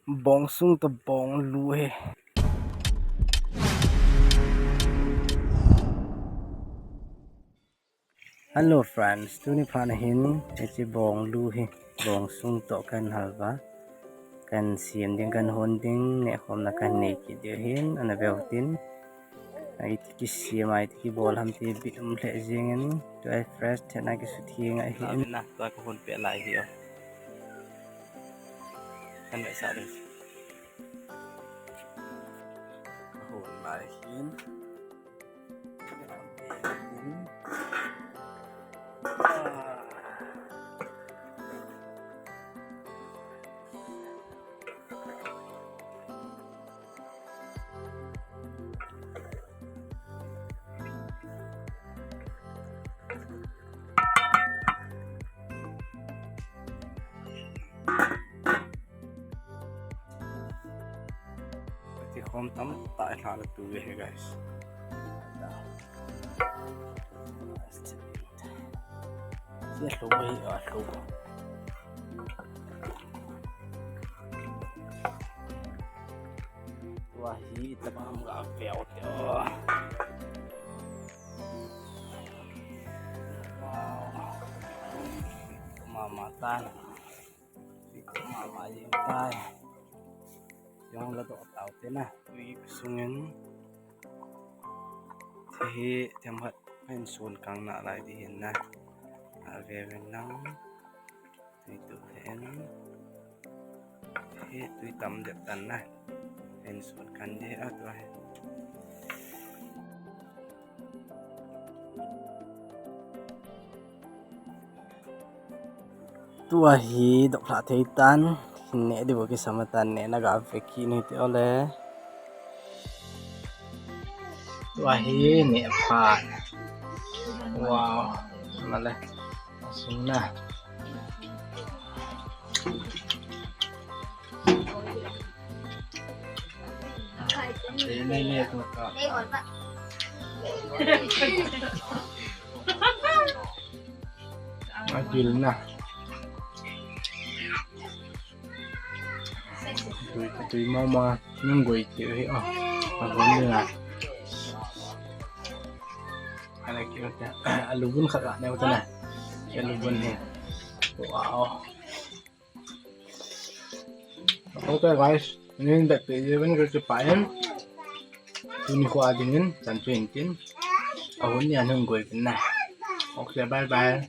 bong sung to bong lu he. Hello friends, tu ni pan hin eci bong lu he bong sung to kan halwa kan siam ding kan hon ding ne khom na kan ne ki de hin ana beutin ai ki siam ai ki bol ham ti bitum le jingen to ai fresh thena ki su thieng ai hin na to ko hon pe lai hi kan be sa de hon lai hin không tắm tại sao là tụi về guys rất lũ ấy ở lũ wah ini teman nggak veo wow kemamatan itu mama jintai yang là độ tàu thế này vì sungen thì thêm hạt bên xuân càng nạ lại thì hiện nay về bên nắng thì tự thế tuy tầm được tận này bên xuân càng dễ ở rồi tua hi độc lạ thấy tan nè đi vào cái samatan nè nó gặp phải kia này tiêu lẽ wahai nè pan wow mà lẽ xuống nè thế này nè tụi con nó chịu nè tụi mau mà nhưng quỷ chịu hiểu mà vẫn như là ada kira alubun kakak ni betul lah alubun ni wow okay guys ini dah terjadi kecepatan ini kuat dingin dan cuingin awalnya nunggu ini nah oke bye bye